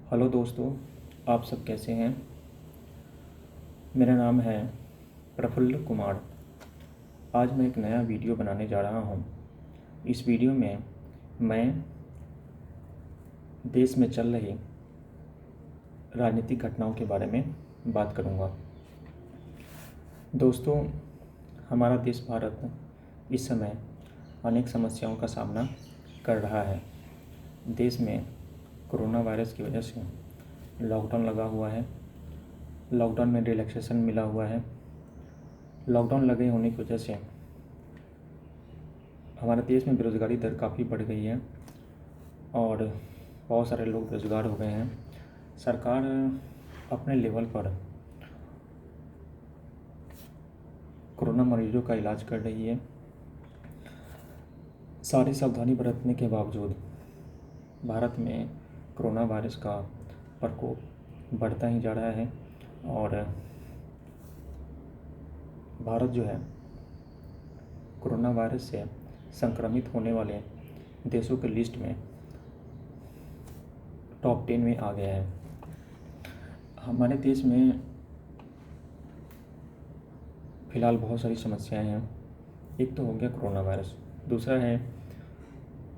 Hello दोस्तों, आप सब कैसे हैं। मेरा नाम है प्रफुल्ल कुमार। आज मैं एक नया वीडियो बनाने जा रहा हूं। इस वीडियो में मैं देश में चल रही राजनीतिक घटनाओं के बारे में बात करूंगा। दोस्तों, हमारा देश भारत इस समय अनेक समस्याओं का सामना कर रहा है। देश में कोरोना वायरस की वजह से लॉकडाउन लगा हुआ है। लॉकडाउन में रिलैक्सेशन मिला हुआ है। लॉकडाउन लगे होने की वजह से हमारे देश में बेरोज़गारी दर काफ़ी बढ़ गई है और बहुत सारे लोग बेरोज़गार हो गए हैं। सरकार अपने लेवल पर कोरोना मरीजों का इलाज कर रही है। सारी सावधानी बरतने के बावजूद भारत में कोरोना वायरस का प्रकोप बढ़ता ही जा रहा है और भारत जो है कोरोना वायरस से संक्रमित होने वाले देशों के लिस्ट में टॉप 10 में आ गया है। हमारे देश में फ़िलहाल बहुत सारी समस्याएं हैं। एक तो हो गया कोरोना वायरस, दूसरा है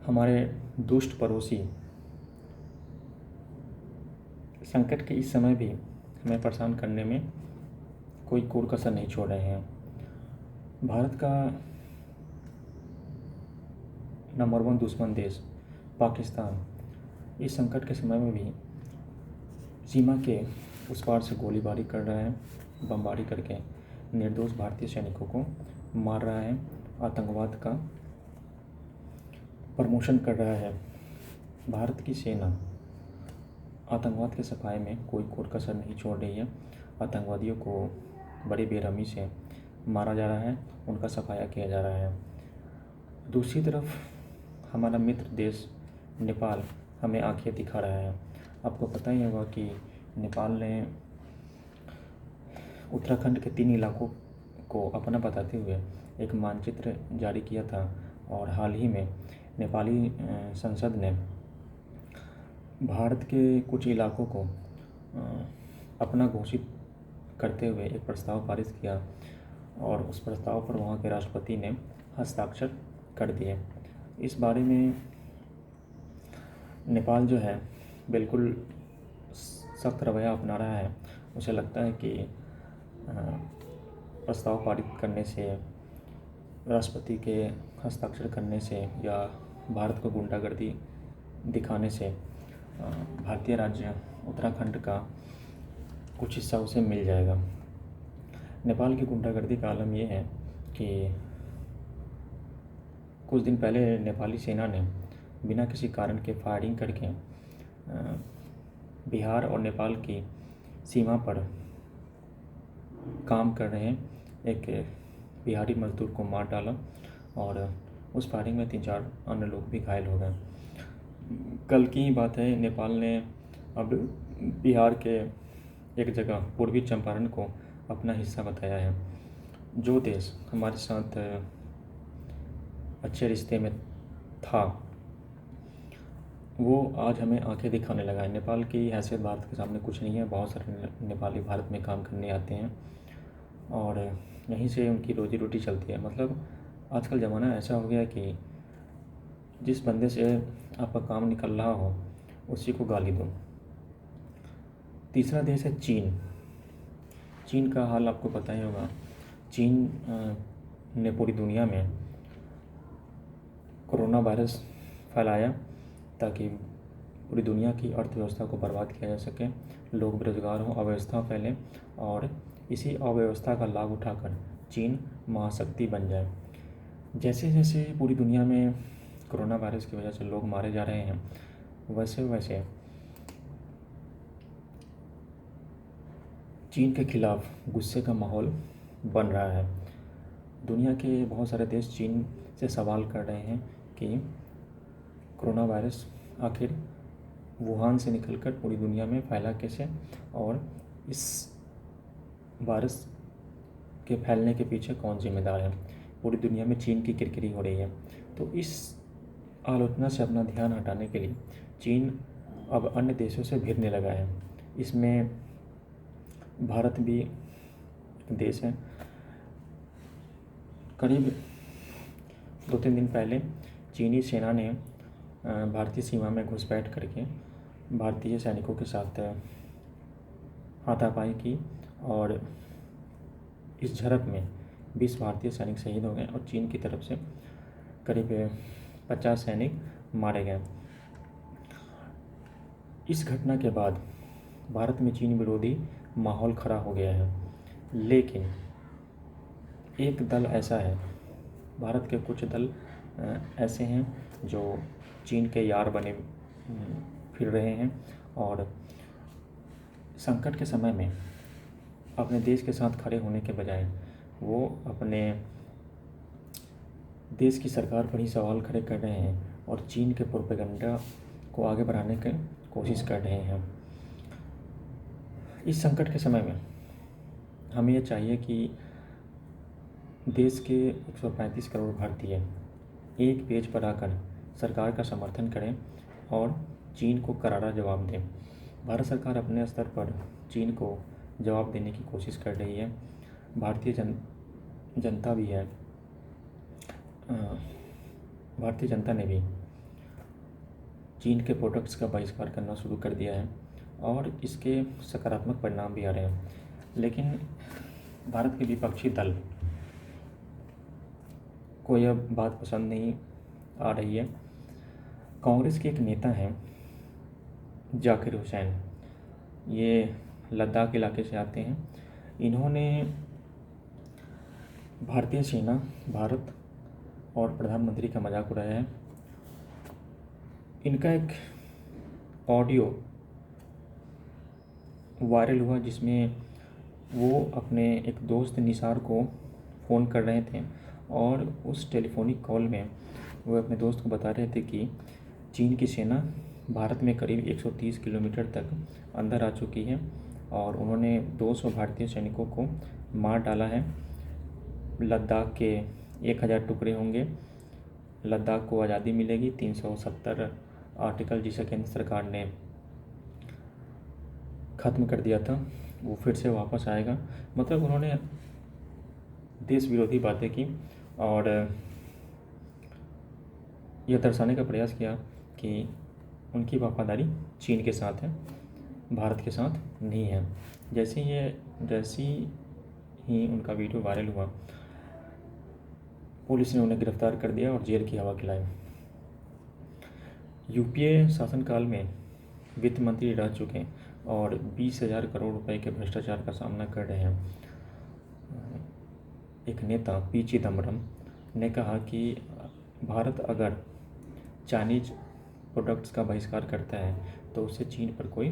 हमारे दुष्ट पड़ोसी संकट के इस समय भी हमें परेशान करने में कोई कोर कसर नहीं छोड़ रहे हैं। भारत का नंबर 1 दुश्मन देश पाकिस्तान इस संकट के समय में भी सीमा के उस पार से गोलीबारी कर रहा है, बमबारी करके निर्दोष भारतीय सैनिकों को मार रहा है, आतंकवाद का प्रमोशन कर रहा है। भारत की सेना आतंकवाद के सफाए में कोई कोर कसर नहीं छोड़ रही है। आतंकवादियों को बड़ी बेरहमी से मारा जा रहा है, उनका सफाया किया जा रहा है। दूसरी तरफ हमारा मित्र देश नेपाल हमें आंखें दिखा रहा है। आपको पता ही होगा कि नेपाल ने उत्तराखंड के 3 इलाकों को अपना बताते हुए एक मानचित्र जारी किया था और हाल ही में नेपाली संसद ने भारत के कुछ इलाकों को अपना घोषित करते हुए एक प्रस्ताव पारित किया और उस प्रस्ताव पर वहाँ के राष्ट्रपति ने हस्ताक्षर कर दिए। इस बारे में नेपाल जो है बिल्कुल सख्त रवैया अपना रहा है। उसे लगता है कि प्रस्ताव पारित करने से, राष्ट्रपति के हस्ताक्षर करने से या भारत को गुंडागर्दी दिखाने से भारतीय राज्य उत्तराखंड का कुछ हिस्सा उसे मिल जाएगा। नेपाल की गुंडागर्दी का आलम यह है कि कुछ दिन पहले नेपाली सेना ने बिना किसी कारण के फायरिंग करके बिहार और नेपाल की सीमा पर काम कर रहे एक बिहारी मजदूर को मार डाला और उस फायरिंग में 3-4 अन्य लोग भी घायल हो गए। कल की ही बात है, नेपाल ने अब बिहार के एक जगह पूर्वी चंपारण को अपना हिस्सा बताया है। जो देश हमारे साथ अच्छे रिश्ते में था वो आज हमें आंखें दिखाने लगा है। नेपाल की हैसियत भारत के सामने कुछ नहीं है। बहुत सारे नेपाली भारत में काम करने आते हैं और यहीं से उनकी रोजी रोटी चलती है। मतलब आजकल ज़माना ऐसा हो गया कि जिस बंदे से आपका काम निकल रहा हो उसी को गाली दो। तीसरा देश है चीन। चीन का हाल आपको पता ही होगा। चीन ने पूरी दुनिया में कोरोना वायरस फैलाया ताकि पूरी दुनिया की अर्थव्यवस्था को बर्बाद किया जा सके, लोग बेरोजगार हों, अव्यवस्था फैले और इसी अव्यवस्था का लाभ उठाकर चीन महाशक्ति बन जाए। जैसे जैसे पूरी दुनिया में कोरोना वायरस की वजह से लोग मारे जा रहे हैं, वैसे वैसे चीन के खिलाफ गुस्से का माहौल बन रहा है। दुनिया के बहुत सारे देश चीन से सवाल कर रहे हैं कि कोरोना वायरस आखिर वुहान से निकलकर पूरी दुनिया में फैला कैसे और इस वायरस के फैलने के पीछे कौन जिम्मेदार है। पूरी दुनिया में चीन की किरकिरी हो रही है। तो इस आलोचना से अपना ध्यान हटाने के लिए चीन अब अन्य देशों से भिड़ने लगा है। इसमें भारत भी एक देश है। करीब 2-3 दिन पहले चीनी सेना ने भारतीय सीमा में घुसपैठ करके भारतीय सैनिकों के साथ हाथापाई की और इस झड़प में 20 भारतीय सैनिक शहीद हो गए और चीन की तरफ से करीब 50 सैनिक मारे गए। इस घटना के बाद भारत में चीन विरोधी माहौल खड़ा हो गया है। लेकिन एक दल ऐसा है, भारत के कुछ दल ऐसे हैं जो चीन के यार बने फिर रहे हैं और संकट के समय में अपने देश के साथ खड़े होने के बजाय वो अपने देश की सरकार पर ही सवाल खड़े कर रहे हैं और चीन के प्रोपेगेंडा को आगे बढ़ाने की कोशिश कर रहे हैं। इस संकट के समय में हमें यह चाहिए कि देश के 135 करोड़ भारतीय एक पेज पर आकर सरकार का समर्थन करें और चीन को करारा जवाब दें। भारत सरकार अपने स्तर पर चीन को जवाब देने की कोशिश कर रही है। भारतीय जनता भी है। भारतीय जनता ने भी चीन के प्रोडक्ट्स का बहिष्कार करना शुरू कर दिया है और इसके सकारात्मक परिणाम भी आ रहे हैं। लेकिन भारत के विपक्षी दल को यह बात पसंद नहीं आ रही है। कांग्रेस के एक नेता हैं जाकिर हुसैन, ये लद्दाख इलाके से आते हैं। इन्होंने भारतीय सेना, भारत और प्रधानमंत्री का मजाक उड़ाया है। इनका एक ऑडियो वायरल हुआ जिसमें वो अपने एक दोस्त निसार को फ़ोन कर रहे थे और उस टेलीफोनिक कॉल में वो अपने दोस्त को बता रहे थे कि चीन की सेना भारत में करीब 130 किलोमीटर तक अंदर आ चुकी है और उन्होंने 200 भारतीय सैनिकों को मार डाला है। लद्दाख के 1000 टुकड़े होंगे। लद्दाख को आज़ादी मिलेगी। 370 आर्टिकल जिसे केंद्र सरकार ने ख़त्म कर दिया था वो फिर से वापस आएगा। मतलब उन्होंने देश विरोधी बातें की और यह दर्शाने का प्रयास किया कि उनकी वफादारी चीन के साथ है, भारत के साथ नहीं है। जैसे ही उनका वीडियो वायरल हुआ, पुलिस ने उन्हें गिरफ्तार कर दिया और जेल की हवा खिलाई। यूपीए शासनकाल में वित्त मंत्री रह चुके और 20,000 करोड़ रुपए के भ्रष्टाचार का सामना कर रहे हैं एक नेता पी चिदम्बरम ने कहा कि भारत अगर चाइनीज प्रोडक्ट्स का बहिष्कार करता है तो उससे चीन पर कोई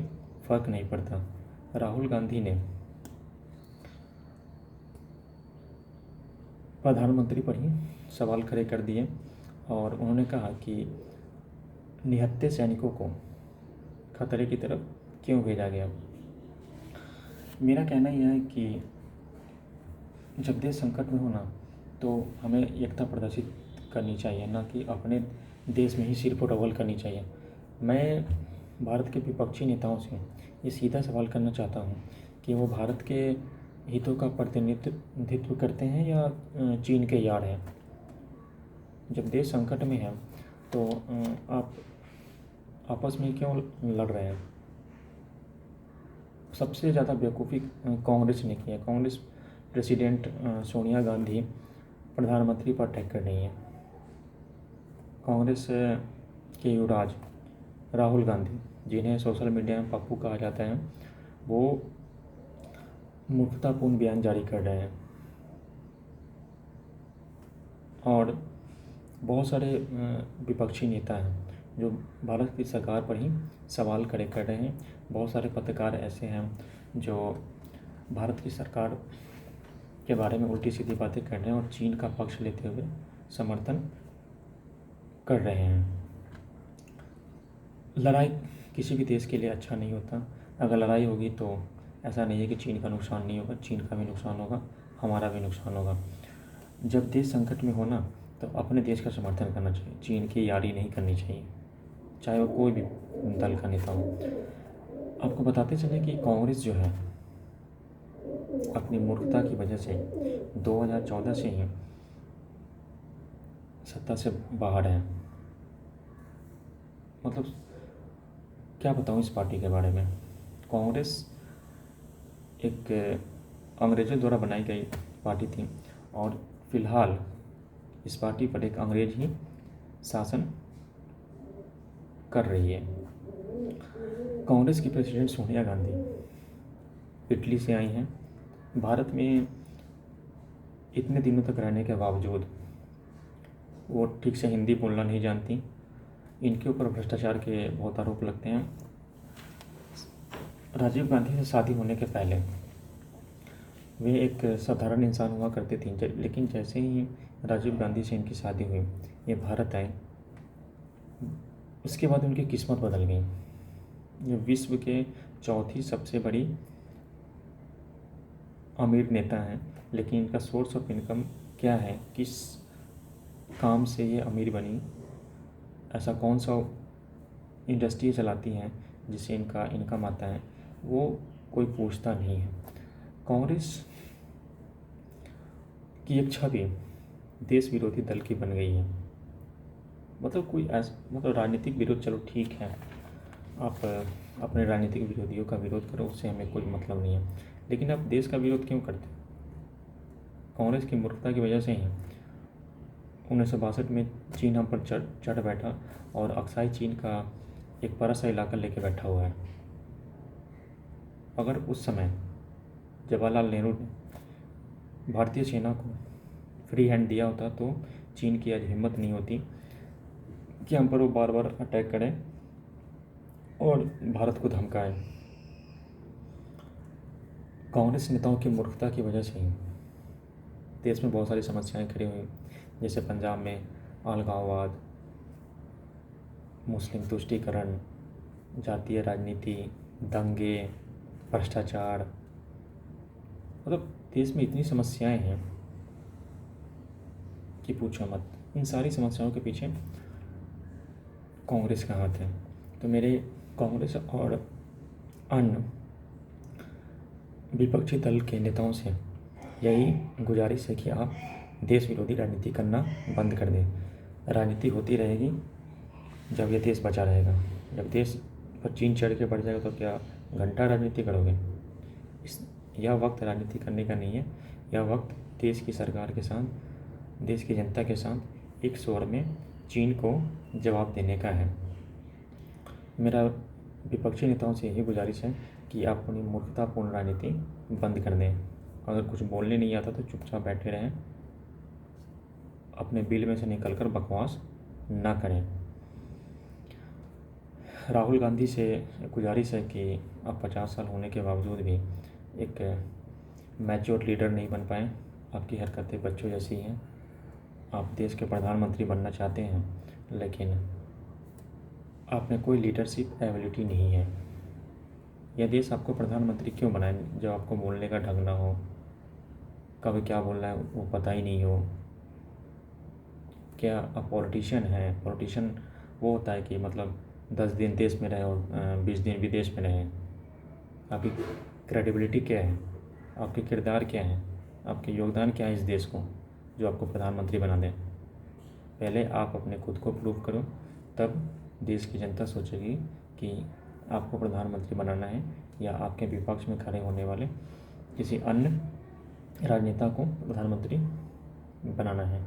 फ़र्क नहीं पड़ता। राहुल गांधी ने प्रधानमंत्री पर ही सवाल खड़े कर दिए और उन्होंने कहा कि निहत्थे सैनिकों को खतरे की तरफ क्यों भेजा गया। मेरा कहना यह है कि जब देश संकट में होना तो हमें एकता प्रदर्शित करनी चाहिए, ना कि अपने देश में ही सिर पर टवल करनी चाहिए। मैं भारत के विपक्षी नेताओं से ये सीधा सवाल करना चाहता हूँ कि वो भारत के हितों का प्रतिनिधित्व करते हैं या चीन के यार हैं। जब देश संकट में है तो आप आपस में क्यों लड़ रहे हैं। सबसे ज़्यादा बेवकूफ़ी कांग्रेस ने की है। कांग्रेस प्रेसिडेंट सोनिया गांधी प्रधानमंत्री पर अटैक कर रही है। कांग्रेस के युवराज राहुल गांधी, जिन्हें सोशल मीडिया में पप्पू कहा जाता है, वो मूर्खतापूर्ण बयान जारी कर रहे हैं और बहुत सारे विपक्षी नेता हैं जो भारत की सरकार पर ही सवाल खड़े कर रहे हैं। बहुत सारे पत्रकार ऐसे हैं जो भारत की सरकार के बारे में उल्टी सीधी बातें कर रहे हैं और चीन का पक्ष लेते हुए समर्थन कर रहे हैं। लड़ाई किसी भी देश के लिए अच्छा नहीं होता। अगर लड़ाई होगी तो ऐसा नहीं है कि चीन का नुकसान नहीं होगा, चीन का भी नुकसान होगा, हमारा भी नुकसान होगा। जब देश संकट में होना तो अपने देश का समर्थन करना चाहिए, चीन की यारी नहीं करनी चाहिए। चाहे वो कोई भी दल का नेता हो। आपको बताते चले कि कांग्रेस जो है अपनी मूर्खता की वजह से 2014 से ही सत्ता से बाहर है। मतलब क्या बताऊँ इस पार्टी के बारे में। कांग्रेस एक अंग्रेज़ों द्वारा बनाई गई पार्टी थी और फिलहाल इस पार्टी पर एक अंग्रेज ही शासन कर रही है। कांग्रेस की प्रेसिडेंट सोनिया गांधी इटली से आई हैं। भारत में इतने दिनों तक रहने के बावजूद वो ठीक से हिंदी बोलना नहीं जानती। इनके ऊपर भ्रष्टाचार के बहुत आरोप लगते हैं। राजीव गांधी से शादी होने के पहले वे एक साधारण इंसान हुआ करती थी, लेकिन जैसे ही राजीव गांधी से इनकी शादी हुई, ये भारत आए, उसके बाद उनकी किस्मत बदल गई। ये विश्व के चौथी सबसे बड़ी अमीर नेता हैं, लेकिन इनका सोर्स ऑफ इनकम क्या है, किस काम से ये अमीर बनी, ऐसा कौन सा इंडस्ट्री चलाती हैं जिससे इनका इनकम आता है, वो कोई पूछता नहीं है। कांग्रेस की एक छवि देश विरोधी दल की बन गई है। मतलब राजनीतिक विरोध चलो ठीक है, आप अपने राजनीतिक विरोधियों का विरोध करो, उससे हमें कोई मतलब नहीं है, लेकिन आप देश का विरोध क्यों करते? कांग्रेस की मूर्खता की वजह से ही 1962 में चीन हम पर चढ़ बैठा और अक्साई चीन का एक बड़ा सा इलाका लेके बैठा हुआ है। अगर उस समय जवाहरलाल नेहरू ने भारतीय सेना को फ्री हैंड दिया होता तो चीन की आज हिम्मत नहीं होती कि हम पर वो बार बार अटैक करें और भारत को धमकाएं। कांग्रेस नेताओं की मूर्खता की वजह से ही देश में बहुत सारी समस्याएं खड़ी हुई, जैसे पंजाब में अलगाववाद, मुस्लिम तुष्टीकरण, जातीय राजनीति, दंगे, भ्रष्टाचार। मतलब देश में इतनी समस्याएं हैं कि पूछो मत। इन सारी समस्याओं के पीछे कांग्रेस का हाथ है। तो मेरे कांग्रेस और अन्य विपक्षी दल के नेताओं से यही गुजारिश है कि आप देश विरोधी राजनीति करना बंद कर दें। राजनीति होती रहेगी जब यह देश बचा रहेगा। जब देश पर चीन चढ़ के बढ़ जाएगा तो क्या घंटा राजनीति करोगे? यह वक्त राजनीति करने का नहीं है। यह वक्त देश की सरकार के साथ, देश की जनता के साथ एक स्वर में चीन को जवाब देने का है। मेरा विपक्षी नेताओं से यही गुजारिश है कि आप अपनी मूर्खतापूर्ण राजनीति बंद कर दें। अगर कुछ बोलने नहीं आता तो चुपचाप बैठे रहें, अपने बिल में से निकलकर बकवास ना करें। राहुल गांधी से गुजारिश है कि आप 50 साल होने के बावजूद भी एक मैच्योर लीडर नहीं बन पाए। आपकी हरकतें बच्चों जैसी हैं। आप देश के प्रधानमंत्री बनना चाहते हैं, लेकिन आप में कोई लीडरशिप एबिलिटी नहीं है। यह देश आपको प्रधानमंत्री क्यों बनाए जब आपको बोलने का ढंग ना हो, कभी क्या बोलना है वो पता ही नहीं हो? क्या आप पॉलिटिशियन हैं? पॉलिटिशियन वो होता है कि मतलब 10 दिन देश में रहे और 20 दिन विदेश में रहे। आपकी क्रेडिबिलिटी क्या है? आपके किरदार क्या है? आपके योगदान क्या है इस देश को जो आपको प्रधानमंत्री बना दें? पहले आप अपने खुद को प्रूव करो, तब देश की जनता सोचेगी कि आपको प्रधानमंत्री बनाना है या आपके विपक्ष में खड़े होने वाले किसी अन्य राजनेता को प्रधानमंत्री बनाना है।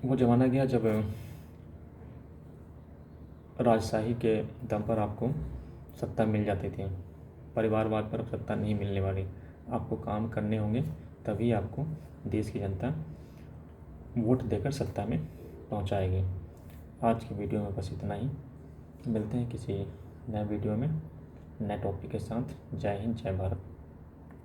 वो ज़माना गया जब राजशाही के दम पर आपको सत्ता मिल जाती थी। परिवारवाद पर अब सत्ता नहीं मिलने वाली। आपको काम करने होंगे, तभी आपको देश की जनता वोट देकर सत्ता में पहुंचाएगी। आज की वीडियो में बस इतना ही। मिलते हैं किसी नए वीडियो में नए टॉपिक के साथ। जय हिंद, जय भारत।